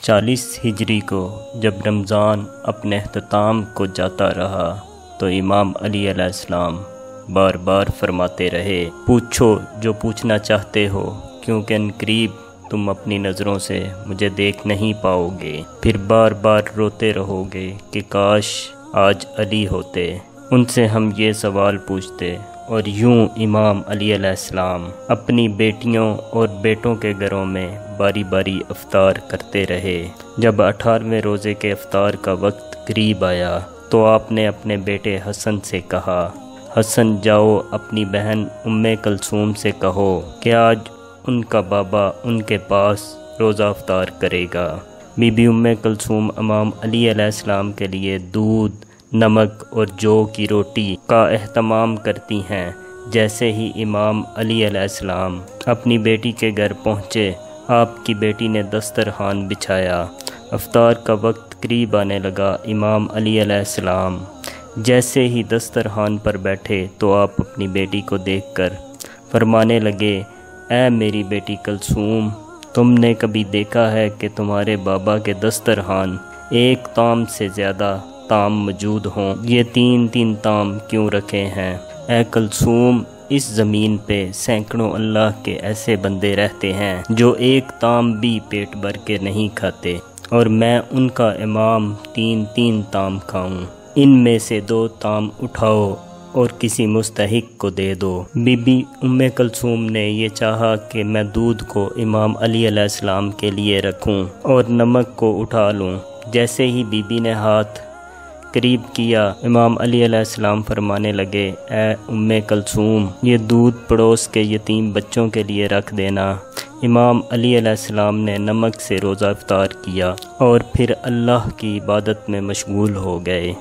چالیس ہجری کو جب رمضان اپنے اختتام کو جاتا رہا تو امام علی علیہ السلام بار بار فرماتے رہے، پوچھو جو پوچھنا چاہتے ہو، کیونکہ عنقریب تم اپنی نظروں سے مجھے دیکھ نہیں پاؤ گے۔ پھر بار بار روتے رہو گے کہ کاش آج علی ہوتے، ان سے ہم یہ سوال پوچھتے۔ اور یوں امام علی علیہ السلام اپنی بیٹیوں اور بیٹوں کے گھروں میں باری باری افطار کرتے رہے۔ جب 18ویں روزے کے افطار کا وقت قریب آیا تو آپ نے اپنے بیٹے حسن سے کہا، حسن جاؤ اپنی بہن ام کلثوم سے کہو کہ آج ان کا بابا ان کے پاس روزہ افطار کرے گا۔ بی بی ام کلثوم امام علی علیہ السلام کے لیے دودھ، نمک اور جو کی روٹی کا اہتمام کرتی ہیں۔ جیسے ہی امام علی علیہ السلام اپنی بیٹی کے گھر پہنچے، آپ کی بیٹی نے دسترخوان بچھایا۔ افطار کا وقت قریب آنے لگا۔ امام علی علیہ السلام جیسے ہی دسترخوان پر بیٹھے تو آپ اپنی بیٹی کو دیکھ کر فرمانے لگے، اے میری بیٹی کلثوم، تم نے کبھی دیکھا ہے کہ تمہارے بابا کے دسترخوان ایک طعام سے زیادہ طعام موجود ہوں؟ یہ تین تین طعام کیوں رکھے ہیں؟ اے کلثوم، اس زمین پہ سینکڑوں اللہ کے ایسے بندے رہتے ہیں جو ایک طعام بھی پیٹ بھر کے نہیں کھاتے، اور میں ان کا امام تین تین طعام کھاؤں؟ ان میں سے 2 طعام اٹھاؤ اور کسی مستحق کو دے دو۔ بی بی ام کلثوم نے یہ چاہا کہ میں دودھ کو امام علی علیہ السلام کے لیے رکھوں اور نمک کو اٹھا لوں۔ جیسے ہی بی بی نے ہاتھ قریب کیا، امام علی علیہ السلام فرمانے لگے، اے ام کلثوم، یہ دودھ پڑوس کے یتیم بچوں کے لیے رکھ دینا۔ امام علی علیہ السلام نے نمک سے روزہ افطار کیا اور پھر اللہ کی عبادت میں مشغول ہو گئے۔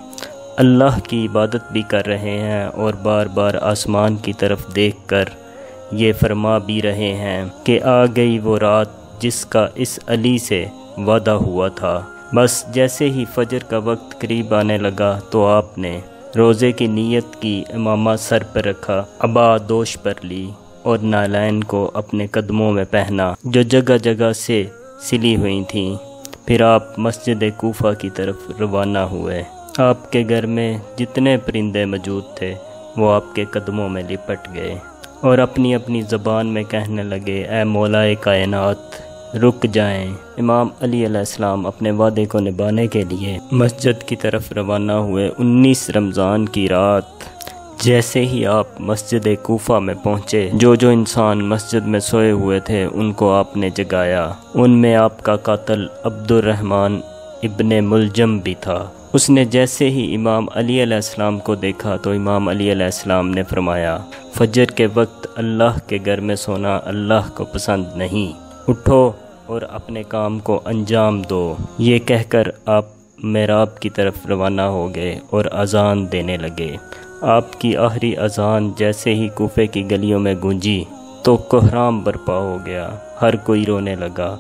اللہ کی عبادت بھی کر رہے ہیں اور بار بار آسمان کی طرف دیکھ کر یہ فرما بھی رہے ہیں کہ آ گئی وہ رات جس کا اس علی سے وعدہ ہوا تھا۔ بس جیسے ہی فجر کا وقت قریب آنے لگا تو آپ نے روزے کی نیت کی، امامہ سر پر رکھا، عبا دوش پر لی اور نالین کو اپنے قدموں میں پہنا جو جگہ جگہ سے سلی ہوئی تھیں۔ پھر آپ مسجد کوفہ کی طرف روانہ ہوئے۔ آپ کے گھر میں جتنے پرندے موجود تھے وہ آپ کے قدموں میں لپٹ گئے اور اپنی اپنی زبان میں کہنے لگے، اے مولائے کائنات، رک جائیں۔ امام علی علیہ السلام اپنے وعدے کو نبھانے کے لیے مسجد کی طرف روانہ ہوئے۔ 19 رمضان کی رات جیسے ہی آپ مسجد کوفہ میں پہنچے، جو انسان مسجد میں سوئے ہوئے تھے ان کو آپ نے جگایا۔ ان میں آپ کا قاتل عبد الرحمن ابن ملجم بھی تھا۔ اس نے جیسے ہی امام علی علیہ السلام کو دیکھا تو امام علی علیہ السلام نے فرمایا، فجر کے وقت اللہ کے گھر میں سونا اللہ کو پسند نہیں، اٹھو اور اپنے کام کو انجام دو۔ یہ کہہ کر آپ محراب کی طرف روانہ ہو گئے اور اذان دینے لگے۔ آپ کی آخری اذان جیسے ہی کوفے کی گلیوں میں گونجی تو کوہرام برپا ہو گیا۔ ہر کوئی رونے لگا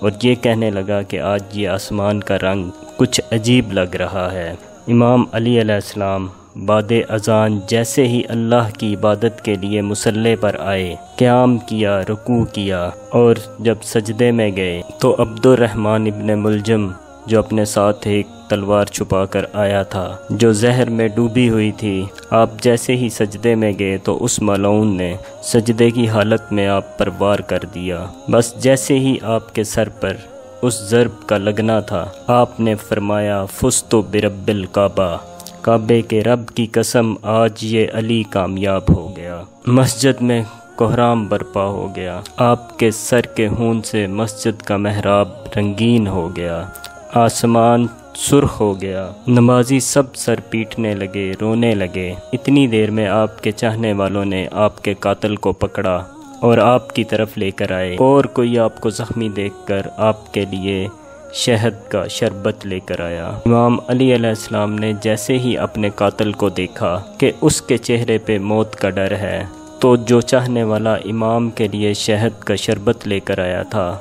اور یہ کہنے لگا کہ آج یہ آسمان کا رنگ کچھ عجیب لگ رہا ہے۔ امام علی علیہ السلام بعد اذان جیسے ہی اللہ کی عبادت کے لیے مصلی پر آئے، قیام کیا، رکوع کیا، اور جب سجدے میں گئے تو عبد الرحمن ابن ملجم جو اپنے ساتھ ایک تلوار چھپا کر آیا تھا جو زہر میں ڈوبی ہوئی تھی، آپ جیسے ہی سجدے میں گئے تو اس ملعون نے سجدے کی حالت میں آپ پر وار کر دیا۔ بس جیسے ہی آپ کے سر پر اس ضرب کا لگنا تھا، آپ نے فرمایا، فزت برب الکعبہ، کعبے کے رب کی قسم آج یہ علی کامیاب ہو گیا۔ مسجد میں کوہرام برپا ہو گیا۔ آپ کے سر کے خون سے مسجد کا محراب رنگین ہو گیا، آسمان سرخ ہو گیا، نمازی سب سر پیٹنے لگے، رونے لگے۔ اتنی دیر میں آپ کے چاہنے والوں نے آپ کے قاتل کو پکڑا اور آپ کی طرف لے کر آئے، اور کوئی آپ کو زخمی دیکھ کر آپ کے لیے شہد کا شربت لے کر آیا۔ امام علی علیہ السلام نے جیسے ہی اپنے قاتل کو دیکھا کہ اس کے چہرے پہ موت کا ڈر ہے، تو جو چاہنے والا امام کے لیے شہد کا شربت لے کر آیا تھا،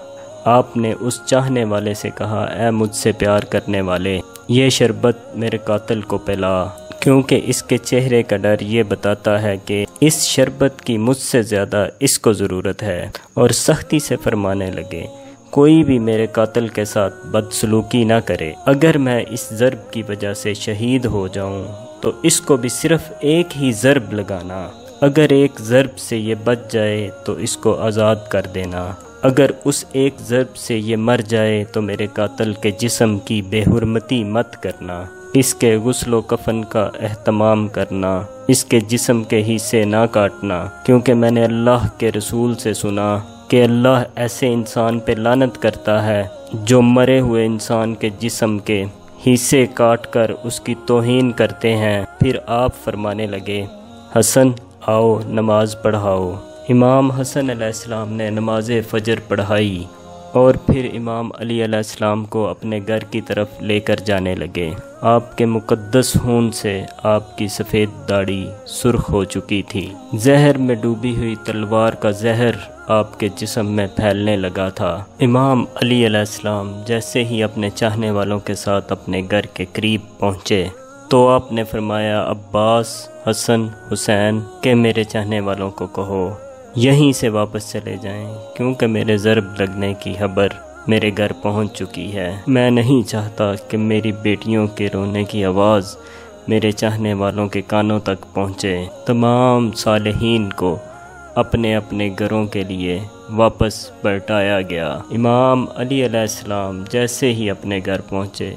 آپ نے اس چاہنے والے سے کہا، اے مجھ سے پیار کرنے والے، یہ شربت میرے قاتل کو پلا، کیونکہ اس کے چہرے کا ڈر یہ بتاتا ہے کہ اس شربت کی مجھ سے زیادہ اس کو ضرورت ہے، اور سختی سے فرمانے لگے کوئی بھی میرے قاتل کے ساتھ بدسلوکی نہ کرے، اگر میں اس ضرب کی وجہ سے شہید ہو جاؤں تو اس کو بھی صرف ایک ہی ضرب لگانا، اگر ایک ضرب سے یہ بچ جائے تو اس کو آزاد کر دینا، اگر اس ایک ضرب سے یہ مر جائے تو میرے قاتل کے جسم کی بے حرمتی مت کرنا، اس کے غسل و کفن کا اہتمام کرنا، اس کے جسم کے حصے نہ کاٹنا، کیونکہ میں نے اللہ کے رسول سے سنا کہ اللہ ایسے انسان پہ لعنت کرتا ہے جو مرے ہوئے انسان کے جسم کے حصے کاٹ کر اس کی توہین کرتے ہیں۔ پھر آپ فرمانے لگے حسن آؤ نماز پڑھاؤ۔ امام حسن علیہ السلام نے نماز فجر پڑھائی اور پھر امام علی علیہ السلام کو اپنے گھر کی طرف لے کر جانے لگے۔ آپ کے مقدس خون سے آپ کی سفید داڑھی سرخ ہو چکی تھی، زہر میں ڈوبی ہوئی تلوار کا زہر آپ کے جسم میں پھیلنے لگا تھا۔ امام علی علیہ السلام جیسے ہی اپنے چاہنے والوں کے ساتھ اپنے گھر کے قریب پہنچے تو آپ نے فرمایا عباس، حسن، حسین کہ میرے چاہنے والوں کو کہو یہیں سے واپس چلے جائیں، کیونکہ میرے ضرب لگنے کی خبر میرے گھر پہنچ چکی ہے۔ میں نہیں چاہتا کہ میری بیٹیوں کے رونے کی آواز میرے چاہنے والوں کے کانوں تک پہنچے۔ تمام صالحین کو اپنے اپنے گھروں کے لیے واپس پلٹایا گیا۔ امام علی علیہ السلام جیسے ہی اپنے گھر پہنچے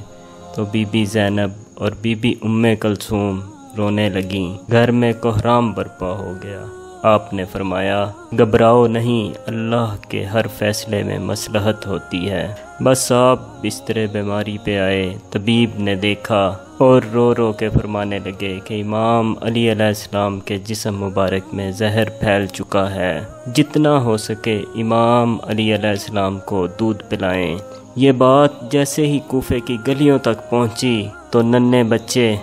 تو بی بی زینب اور بی بی ام کلثوم رونے لگیں، گھر میں کوہرام برپا ہو گیا۔ آپ نے فرمایا گھبراؤ نہیں، اللہ کے ہر فیصلے میں مصلحت ہوتی ہے۔ بس آپ بستر بیماری پہ آئے، طبیب نے دیکھا اور رو رو کے فرمانے لگے کہ امام علی علیہ السلام کے جسم مبارک میں زہر پھیل چکا ہے، جتنا ہو سکے امام علی علیہ السلام کو دودھ پلائیں۔ یہ بات جیسے ہی کوفے کی گلیوں تک پہنچی تو ننھے بچے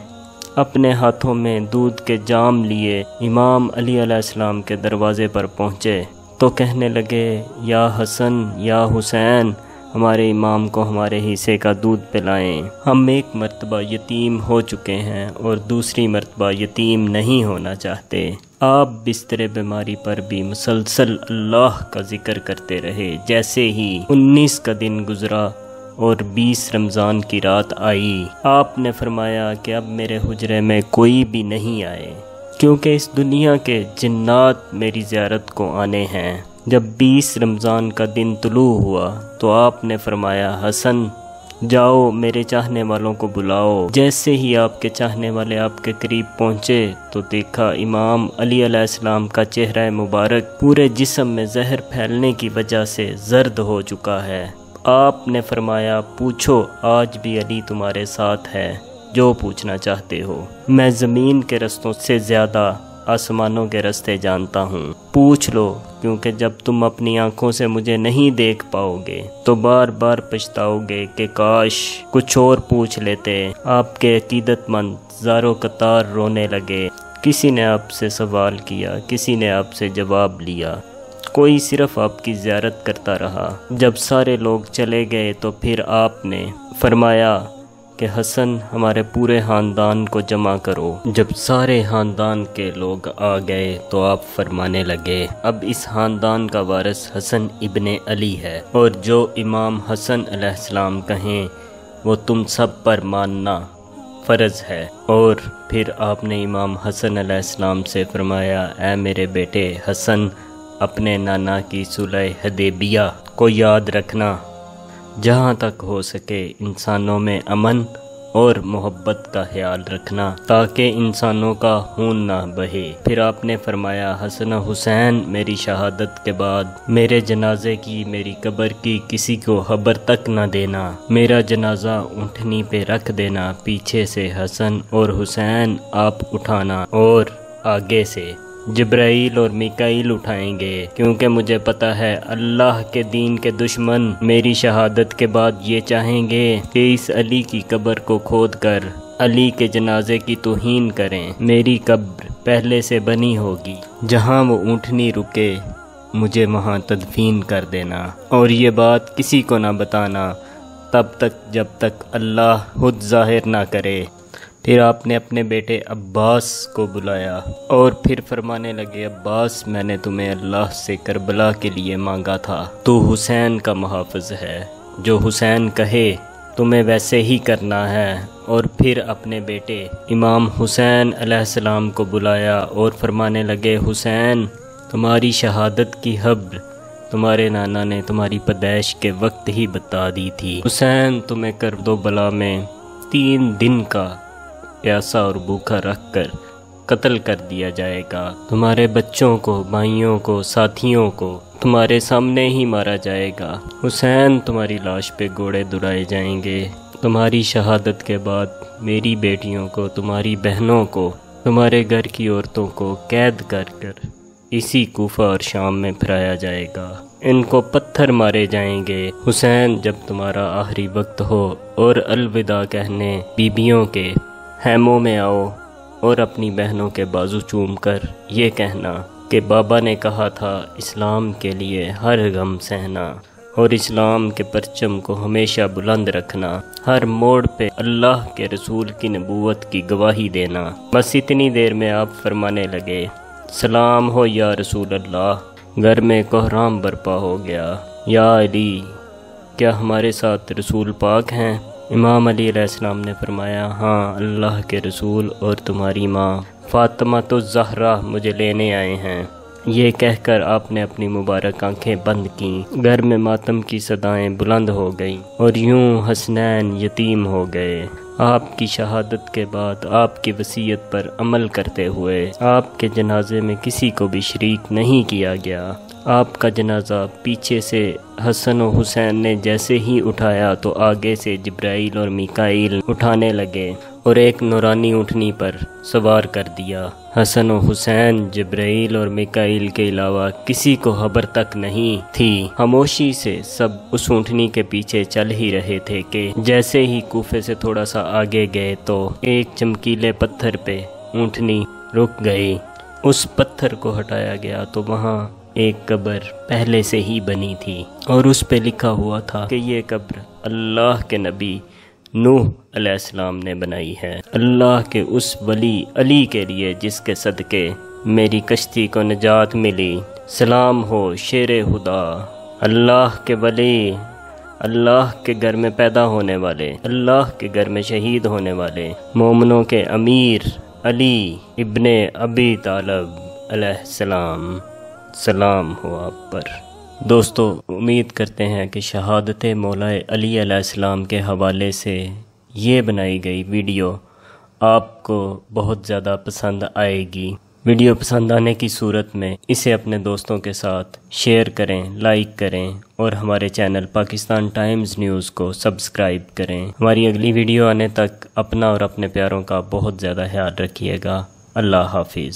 اپنے ہاتھوں میں دودھ کے جام لیے امام علی علیہ السلام کے دروازے پر پہنچے تو کہنے لگے یا حسن یا حسین، ہمارے امام کو ہمارے حصے کا دودھ پلائیں، ہم ایک مرتبہ یتیم ہو چکے ہیں اور دوسری مرتبہ یتیم نہیں ہونا چاہتے۔ آپ بستر بیماری پر بھی مسلسل اللہ کا ذکر کرتے رہے۔ جیسے ہی 19 کا دن گزرا اور 20 رمضان کی رات آئی، آپ نے فرمایا کہ اب میرے حجرے میں کوئی بھی نہیں آئے، کیونکہ اس دنیا کے جنات میری زیارت کو آنے ہیں۔ جب 20 رمضان کا دن طلوع ہوا تو آپ نے فرمایا حسن جاؤ میرے چاہنے والوں کو بلاؤ۔ جیسے ہی آپ کے چاہنے والے آپ کے قریب پہنچے تو دیکھا امام علی علیہ السلام کا چہرہ مبارک پورے جسم میں زہر پھیلنے کی وجہ سے زرد ہو چکا ہے۔ آپ نے فرمایا پوچھو، آج بھی علی تمہارے ساتھ ہے، جو پوچھنا چاہتے ہو۔ میں زمین کے رستوں سے زیادہ آسمانوں کے رستے جانتا ہوں، پوچھ لو، کیونکہ جب تم اپنی آنکھوں سے مجھے نہیں دیکھ پاؤ گے تو بار بار پچھتاؤ گے کہ کاش کچھ اور پوچھ لیتے۔ آپ کے عقیدت مند زاروں قطار رونے لگے، کسی نے آپ سے سوال کیا، کسی نے آپ سے جواب لیا، کوئی صرف آپ کی زیارت کرتا رہا۔ جب سارے لوگ چلے گئے تو پھر آپ نے فرمایا کہ حسن ہمارے پورے خاندان کو جمع کرو۔ جب سارے خاندان کے لوگ آ گئے تو آپ فرمانے لگے اب اس خاندان کا وارث حسن ابن علی ہے، اور جو امام حسن علیہ السلام کہیں وہ تم سب پر ماننا فرض ہے۔ اور پھر آپ نے امام حسن علیہ السلام سے فرمایا اے میرے بیٹے حسن، اپنے نانا کی صلح حدیبیہ کو یاد رکھنا، جہاں تک ہو سکے انسانوں میں امن اور محبت کا خیال رکھنا تاکہ انسانوں کا خون نہ بہے۔ پھر آپ نے فرمایا حسن و حسین، میری شہادت کے بعد میرے جنازے کی، میری قبر کی کسی کو خبر تک نہ دینا، میرا جنازہ اونٹنی پہ رکھ دینا، پیچھے سے حسن اور حسین آپ اٹھانا اور آگے سے جبرائیل اور میکائیل اٹھائیں گے، کیونکہ مجھے پتہ ہے اللہ کے دین کے دشمن میری شہادت کے بعد یہ چاہیں گے کہ اس علی کی قبر کو کھود کر علی کے جنازے کی توہین کریں۔ میری قبر پہلے سے بنی ہوگی، جہاں وہ اونٹنی رکے مجھے وہاں تدفین کر دینا، اور یہ بات کسی کو نہ بتانا تب تک جب تک اللہ خود ظاہر نہ کرے۔ پھر آپ نے اپنے بیٹے عباس کو بلایا اور پھر فرمانے لگے عباس میں نے تمہیں اللہ سے کربلا کے لیے مانگا تھا، تو حسین کا محافظ ہے، جو حسین کہے تمہیں ویسے ہی کرنا ہے۔ اور پھر اپنے بیٹے امام حسین علیہ السلام کو بلایا اور فرمانے لگے حسین تمہاری شہادت کی خبر تمہارے نانا نے تمہاری پیدائش کے وقت ہی بتا دی تھی، حسین تمہیں کربلا میں 3 دن کا پیاسا اور بھوکا رکھ کر قتل کر دیا جائے گا، تمہارے بچوں کو، بھائیوں کو، ساتھیوں کو تمہارے سامنے ہی مارا جائے گا، حسین تمہاری لاش پہ گھوڑے دوڑائے جائیں گے، تمہاری شہادت کے بعد میری بیٹیوں کو، تمہاری بہنوں کو، تمہارے گھر کی عورتوں کو قید کر کر اسی کوفہ اور شام میں پھرایا جائے گا، ان کو پتھر مارے جائیں گے، حسین جب تمہارا آخری وقت ہو اور الوداع کہنے بیبیوں کے خیموں میں آؤ اور اپنی بہنوں کے بازو چوم کر یہ کہنا کہ بابا نے کہا تھا اسلام کے لیے ہر غم سہنا اور اسلام کے پرچم کو ہمیشہ بلند رکھنا، ہر موڑ پہ اللہ کے رسول کی نبوت کی گواہی دینا۔ بس اتنی دیر میں آپ فرمانے لگے سلام ہو یا رسول اللہ، گھر میں کوہرام برپا ہو گیا، یا علی کیا ہمارے ساتھ رسول پاک ہیں؟ امام علی علیہ السلام نے فرمایا ہاں اللہ کے رسول اور تمہاری ماں فاطمہ الزہرا مجھے لینے آئے ہیں۔ یہ کہہ کر آپ نے اپنی مبارک آنکھیں بند کیں، گھر میں ماتم کی صدائیں بلند ہو گئیں اور یوں حسنین یتیم ہو گئے۔ آپ کی شہادت کے بعد آپ کی وصیت پر عمل کرتے ہوئے آپ کے جنازے میں کسی کو بھی شریک نہیں کیا گیا۔ آپ کا جنازہ پیچھے سے حسن و حسین نے جیسے ہی اٹھایا تو آگے سے جبرائیل اور میکائیل اٹھانے لگے اور ایک نورانی اونٹنی پر سوار کر دیا۔ حسن و حسین، جبرائیل اور میکائیل کے علاوہ کسی کو خبر تک نہیں تھی۔ خاموشی سے سب اس اونٹنی کے پیچھے چل ہی رہے تھے کہ جیسے ہی کوفے سے تھوڑا سا آگے گئے تو ایک چمکیلے پتھر پہ اونٹنی رک گئی۔ اس پتھر کو ہٹایا گیا تو وہاں ایک قبر پہلے سے ہی بنی تھی اور اس پہ لکھا ہوا تھا کہ یہ قبر اللہ کے نبی نوح علیہ السلام نے بنائی ہے، اللہ کے اس ولی علی کے لیے جس کے صدقے میری کشتی کو نجات ملی۔ سلام ہو شیر خدا، اللہ کے ولی، اللہ کے گھر میں پیدا ہونے والے، اللہ کے گھر میں شہید ہونے والے، مومنوں کے امیر علی ابن ابی طالب علیہ السلام، سلام ہو آپ پر۔ دوستو امید کرتے ہیں کہ شہادت مولا علی علیہ السلام کے حوالے سے یہ بنائی گئی ویڈیو آپ کو بہت زیادہ پسند آئے گی۔ ویڈیو پسند آنے کی صورت میں اسے اپنے دوستوں کے ساتھ شیئر کریں، لائک کریں اور ہمارے چینل پاکستان ٹائمز نیوز کو سبسکرائب کریں۔ ہماری اگلی ویڈیو آنے تک اپنا اور اپنے پیاروں کا بہت زیادہ خیال رکھیے گا۔ اللہ حافظ۔